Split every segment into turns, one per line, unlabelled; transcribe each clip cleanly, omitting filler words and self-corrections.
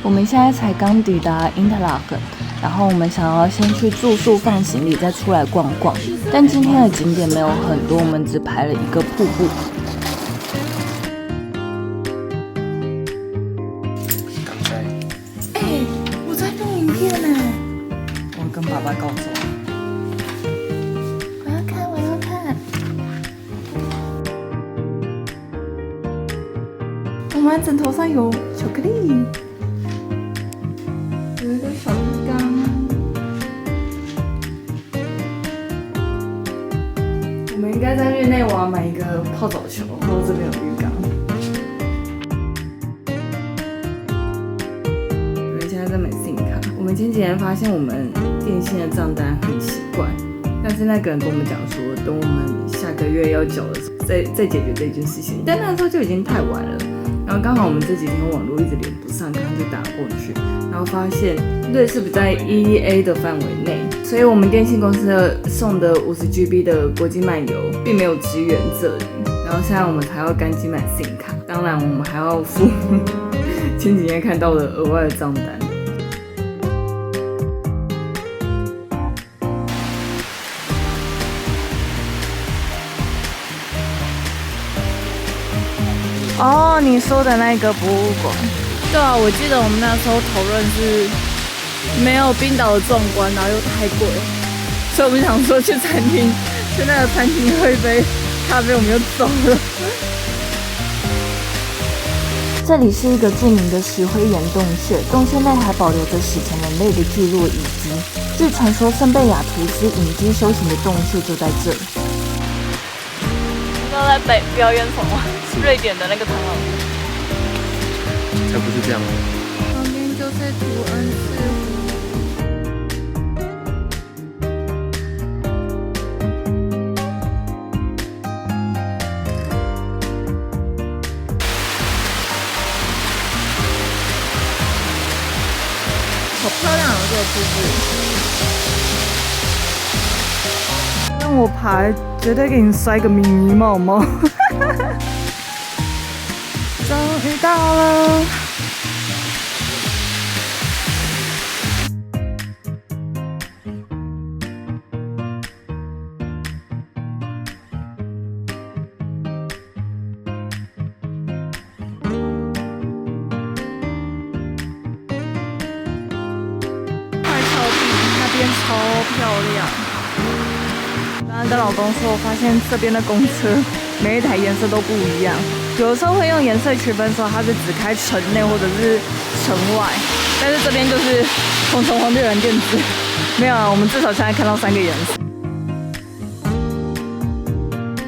我们现在才刚抵达 Interlaken， 然后我们想要先去住宿放行李，再出来逛逛。但今天的景点没有很多，我们只排了一个瀑布。
我在录影片呢。
我跟爸爸告状。
我要看。我们枕头上有巧克力，有一个小鱼缸。我们应该在日内瓦买一个泡澡球，然后这边有浴缸。我们现在在买 SIM 卡。我们前几天发现我们电信的账单很奇怪，但是那个人跟我们讲说，等我们下个月要缴的时候，再解决这件事情。但那时候就已经太晚了。然后刚好我们这几天网络一直连不上，刚刚就打过去，然后发现瑞士不在 EEA 的范围内，所以我们电信公司送的50GB 的国际漫游并没有支援这里。然后现在我们还要赶紧买 SIM 卡，当然我们还要付前几天看到的额外的账单。哦，你说的那个博物馆，对啊，我记得我们那时候讨论是没有冰岛的壮观，然后又太贵，所以我们想说去餐厅，去那个餐厅喝一杯咖啡，我们就走了。
这里是一个著名的石灰岩洞穴，洞穴内还保留着史前人类的聚落遗迹。据传说，圣贝亚图斯隐居修行的洞穴就在这里。你知道在表演什么？瑞典的那个唐老师，
才不是这样。
旁边就是图恩寺好漂亮哦，这个瀑布。让我爬，绝对给你塞个迷你帽帽。终于到了。快草地那边超漂亮。刚刚跟老公说，我发现这边的公车每一台颜色都不一样。有的时候会用颜色区分说它是只开城内或者是城外，但是这边就是从城隍绿蓝靛紫，没有啊，我们至少现在看到3个颜色。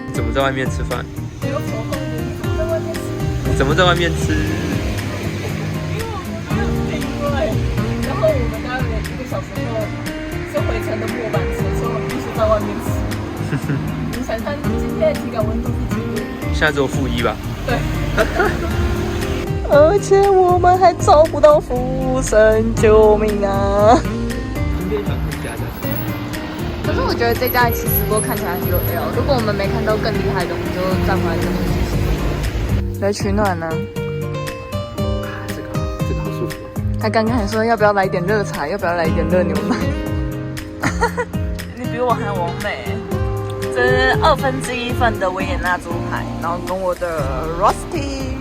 你怎么在外面吃饭？
没有手工的，你怎么在外面吃？
你怎么在外面吃？
因为我们没有定位，然后我们大概1个小时后是回程的末班车，所以我们必须在外面吃。你想看今天的体感温度是几度？
现在只有-1吧？
对。
而且我们还找不到服务生，救命啊！
可是我觉得这家其实不过看起来很有料，如果我们没看到更厉害的，我们就再回来这边试试。
来取暖呢？
这个好舒服。
他刚刚还说要不要来一点热茶，要不要来一点热牛奶？你比我还完美。这是1/2份的维也纳猪排，然后跟我的 roasting。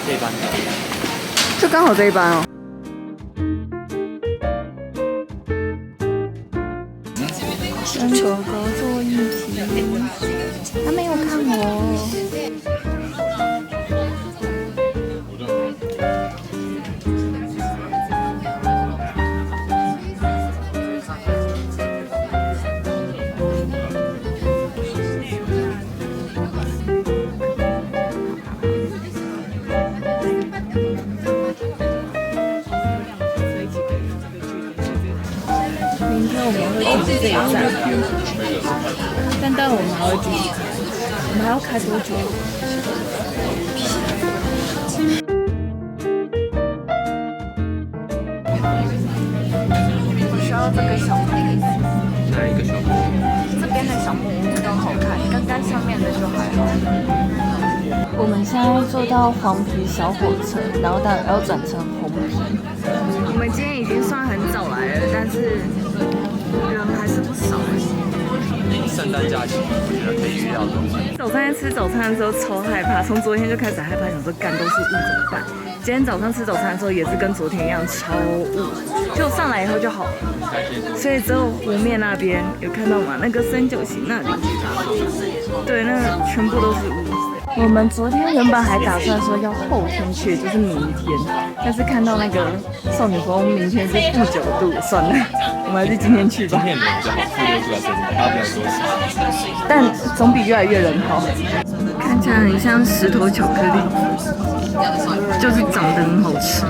这一班
就刚好这一班哦。跟狗狗坐一起，他没有看我。明天我们会停这一站，但待会我们还会继续开，我们还要开多久？我需要这个小杯子。
哪一个小木屋？
这边的小木屋比较好看，刚刚上面的就还好。
我们现在坐到黄皮小火车，然后待会要转成红皮。我们今天已经算很早来了，但是人还是不少。
圣诞假期，我觉得可以预料中。
早上在吃早餐的时候超害怕，从昨天就开始害怕，想说干都是雾怎么办？今天早上吃早餐的时候也是跟昨天一样超雾，就上来以后就好了。所以只有湖面那边有看到吗？那个三角形那里，对，那个全部都是雾。我们昨天原本还打算说要后天去，就是明天，但是看到那个少女峰明天是负9度，算了，我们还是今天去吧。
今天人比较好，负6度还真的，大家不要说实。
但总比越来越人好。看起来很像石头巧克力，就是长得很好吃。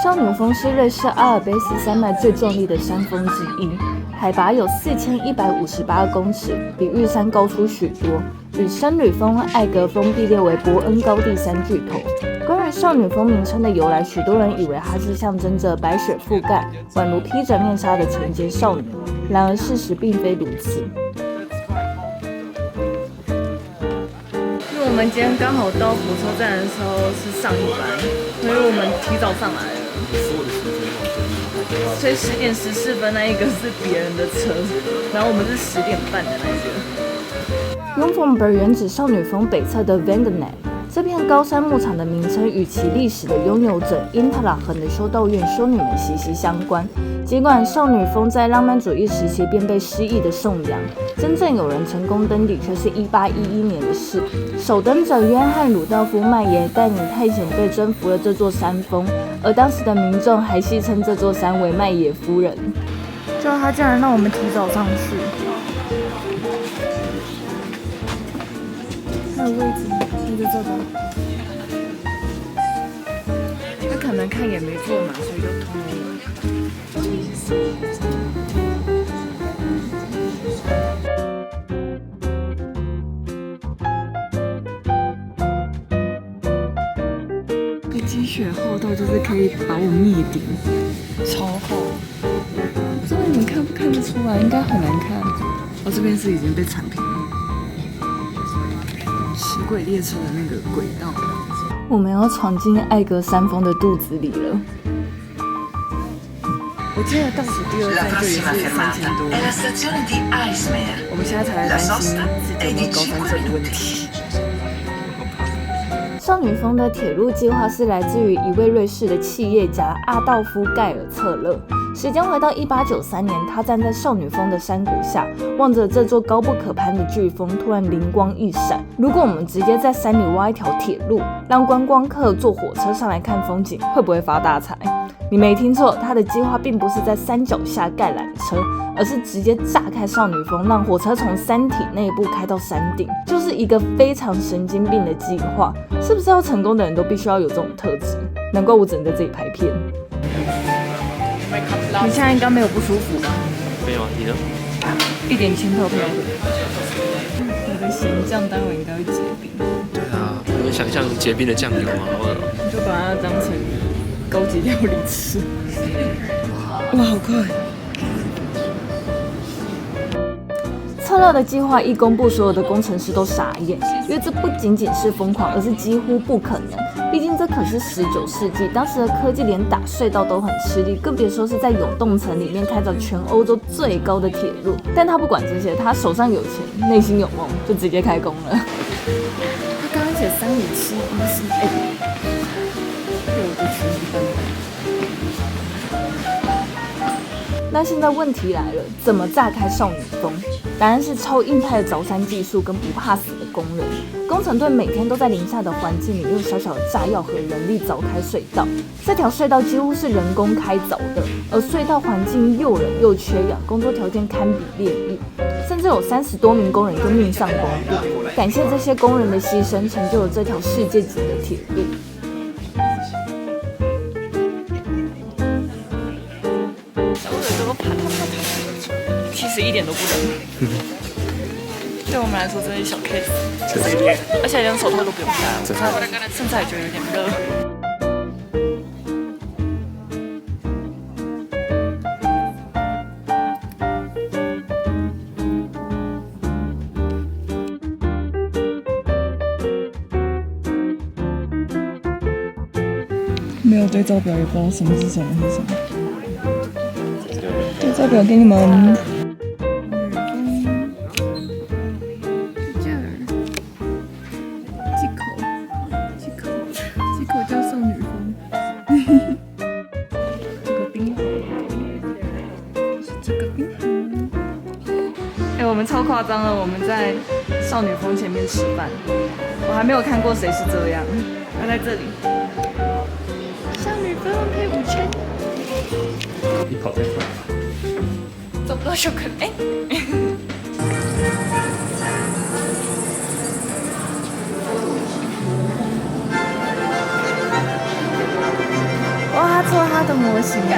少女峰是瑞士阿尔卑斯山脉最壮丽的山峰之一，海拔有4158公尺，比玉山高出许多，与僧侣峰、艾格峰并列为伯恩高地三巨头。关于少女峰名称的由来，许多人以为它是象征着白雪覆盖、宛如披着面纱的纯洁少女，然而事实并非如此。因为我们今天刚好到火车站的时候是上一班，所以我们提早上来了。所以10点14分那一个是别人的车，然后我们是10点半的那一个。Jungfrauberg 原指少女峰北侧的 Wengenat， 这片高山牧场的名称与其历史的拥有者 Interlaken 的修道院修女们息息相关。尽管少女峰在浪漫主义时期便被诗意的颂扬，真正有人成功登顶却是1811年的事。首登者约翰·鲁道夫·麦耶带领探险队征服了这座山峰，而当时的民众还戏称这座山为麦耶夫人。就他竟然让我们提早上去，还有位置，那就这个。他可能看也没坐满，所以就通了。积雪厚到就是可以把我灭顶，超厚。不知道你们看不看得出来？应该很难看。哦，这边是已经被铲平了，齿轨列车的那个轨道。我们要闯进艾格山峰的肚子里了。我记得倒数第2站就也是3000多。我们现在才来担心自己有没有高山症的问题。少女峰的铁路计划是来自于一位瑞士的企业家阿道夫·盖尔策勒。时间回到1893年，他站在少女峰的山谷下，望着这座高不可攀的巨峰，突然灵光一闪：如果我们直接在山里挖一条铁路，让观光客坐火车上来看风景，会不会发大财？你没听错，他的计划并不是在山脚下盖缆车，而是直接炸开少女峰，让火车从山体内部开到山顶，就是一个非常神经病的计划。是不是要成功的人都必须要有这种特质？难怪我只能在这里拍片。你现在应该没有不舒服吧？
没有啊，你呢？
一点轻飘飘的。我的咸酱待会应该会结冰。
对啊，我们想象结冰的酱油啊，好恶。
你就把它当成高级料理吃。哇，好快！策勒的计划一公布，所有的工程师都傻眼，因为这不仅仅是疯狂，而是几乎不可能。毕竟这可是19世纪，当时的科技连打隧道都很吃力，更别说是在永冻层里面开着全欧洲最高的铁路。但他不管这些，他手上有钱，内心有梦，就直接开工了。他刚刚写35714，被我的裙子翻了。那现在问题来了，怎么炸开少女峰？答案是超硬派的凿山技术跟不怕死的工人。工程队每天都在零下的环境里用小小的炸药和人力凿开隧道。这条隧道几乎是人工开凿的，而隧道环境又冷又缺氧，工作条件堪比炼狱，甚至有30多名工人就命丧工地。感谢这些工人的牺牲，成就了这条世界级的铁路。其实一点都不冷，对我们来说真是小 case， 而且连手套都不用戴，现在也觉得有点热。没有对照表，也不知道什么是什么是什么。对照表给你们。几口叫少女风。这个冰红，是这个冰红。哎，我们超夸张了，我们在少女峰前面吃饭，我还没有看过谁是这样。他在这里，少女峰配午餐，
你跑太快。
找不到巧克力。哎，哇，他做他的模型哎。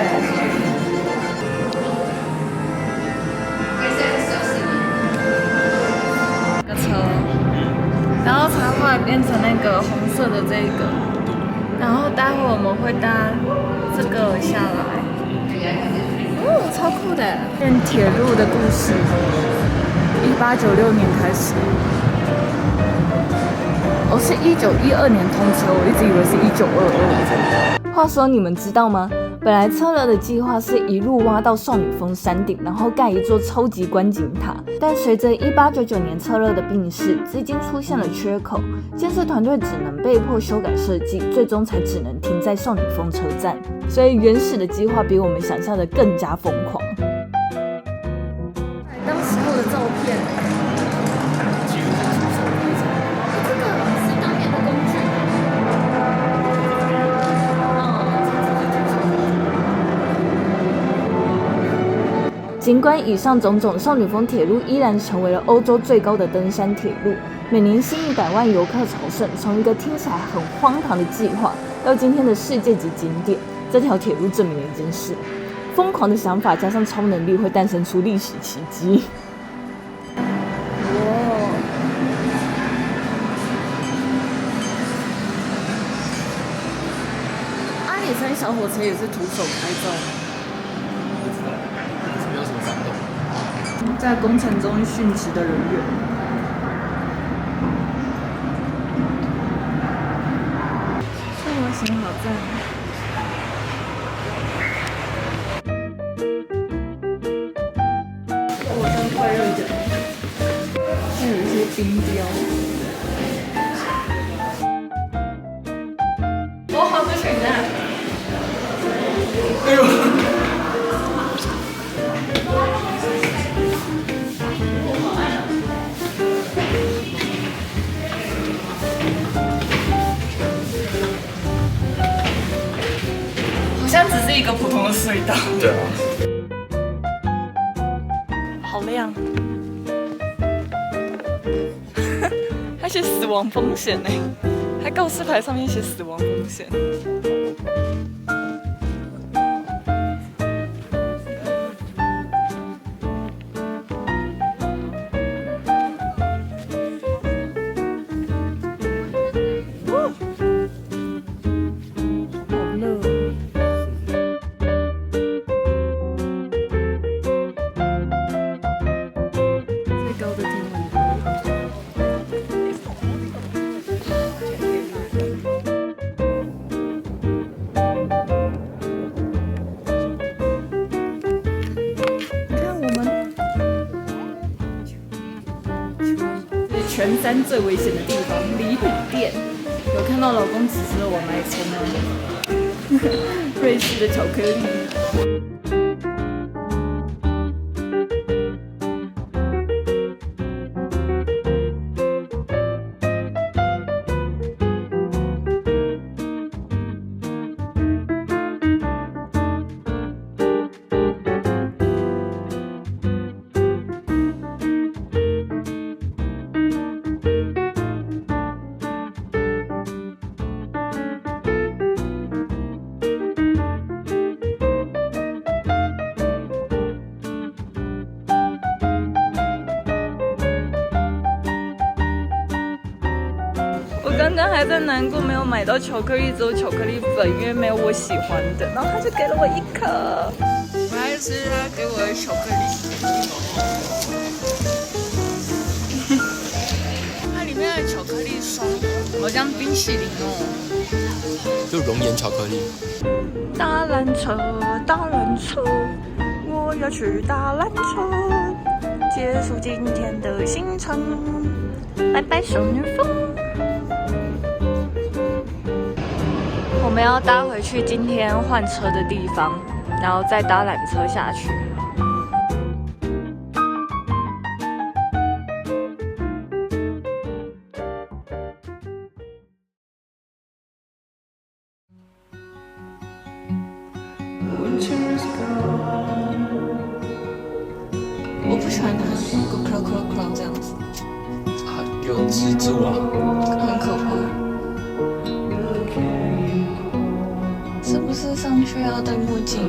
然后才后来变成那个红色的这个，然后待会我们会搭这个下来，哦，超酷的！变铁路的故事，1896年开始，是1912年通车，我一直以为是1922。话说你们知道吗？本来策略的计划是一路挖到少女峰山顶，然后盖一座超级观景塔。但随着1899年策略的病逝，资金出现了缺口，建设团队只能被迫修改设计，最终才只能停在少女峰车站。所以原始的计划比我们想象的更加疯狂。当时候的照片，这个是当年的工具。尽管以上种种，少女峰铁路依然成为了欧洲最高的登山铁路，每年吸引100万游客朝圣。从一个听起来很荒唐的计划，到今天的世界级景点，这条铁路证明了一件事：疯狂的想法加上超能力会诞生出历史奇迹。阿里山小火车也是徒手开造的。在工程中殉职的人员。这模型好赞！火山快热点，还有一些冰雕。我好多选择。哎呦！只是一个普通的隧道。
对啊。
好亮。还写死亡风险呢，还告示牌上面写死亡风险。全山最危险的地方——离谷店，有看到老公指示我来冲吗？瑞士的巧克力。刚刚还在难过没有买到巧克力，只有巧克力粉，因为没有我喜欢的。然后他就给了我一颗，我还吃他给我的巧克力。它里面的巧克力霜好像冰淇淋哦。
就熔岩巧克力。
搭缆车，搭缆车，我要去搭缆车，结束今天的行程。拜拜，少女峰。我们要搭回去今天换车的地方，然后再搭缆车下去。我不喜欢它，crawl 这样子，
啊，有蜘蛛啊，
很可怕。是不是上去要戴墨镜？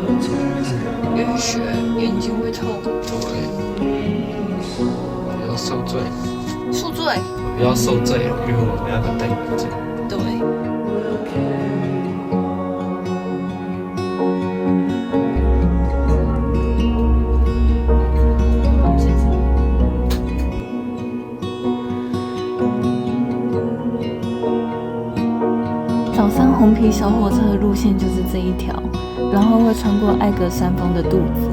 晕血，眼睛会痛。
对，我要受罪，
宿醉。
我要受罪了，因为我没办法戴墨镜。
对。
早上红皮小火车的路线就是这一条，然后会穿过艾格山峰的肚子。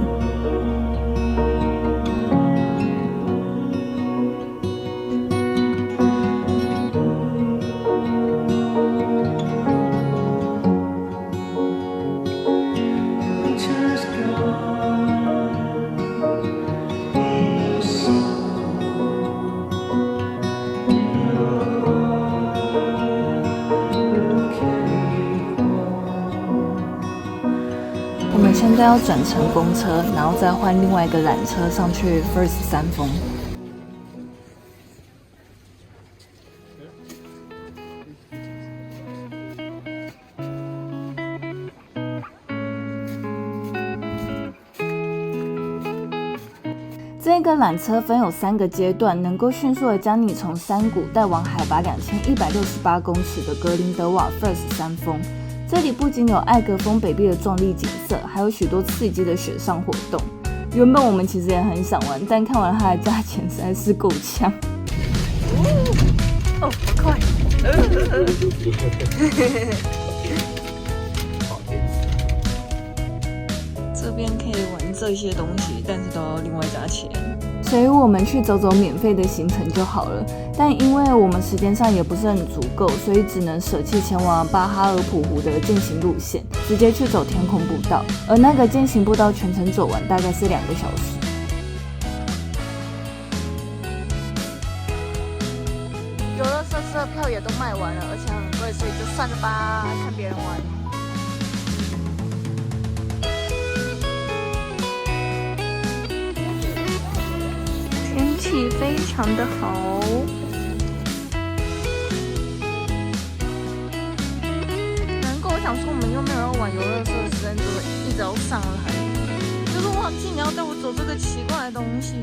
我们现在要转乘公车，然后再换另外一个缆车上去 First 山峰。这个缆车分有3个阶段，能够迅速的将你从山谷带往海拔2168公尺的格林德瓦 First 山峰。这里不仅有艾格峰北壁的壮丽景色，还有许多刺激的雪上活动。原本我们其实也很想玩，但看完它的价钱实在是够呛。
哦，好快！这边可以玩这些东西，但是都要另外加钱。
所以我们去走走免费的行程就好了，但因为我们时间上也不是很足够，所以只能舍弃前往巴哈尔普湖的健行路线，直接去走天空步道。而那个健行步道全程走完大概是2个小时。
游乐设施的票也都卖完了，而且很贵，所以就算了吧，看别人玩。天气非常的好，难怪我想说我们又没有要玩游乐设施，但就是一直要上来，就是忘记你要带我走这个奇怪的东西。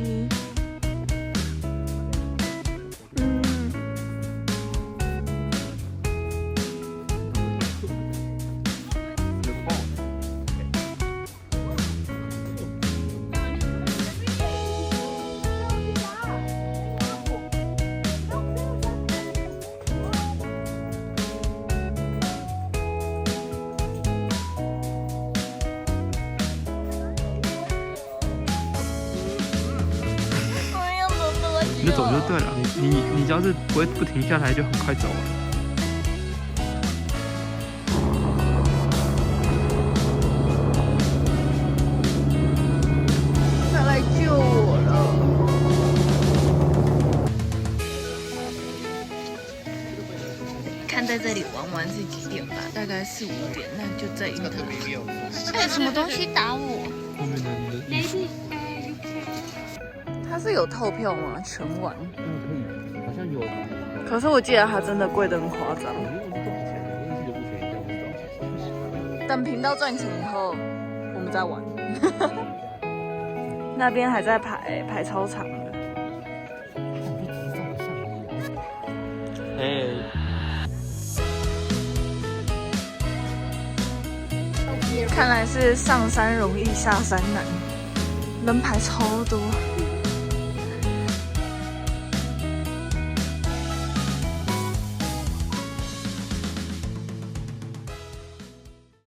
你就走就对了，你只要是不停下来，就很快走了。
他来救我了。看在这里玩完是几点吧？大概4、5点，那就在樱桃。哎，什么东西打我？
后面的你的。
它是有套票吗？全玩？
可以，好像有。
可是我记得它真的贵得很夸张。等频道赚钱以后，我们再玩。那边还在排超长的。
哎，
看来是上山容易下山难，人排超多。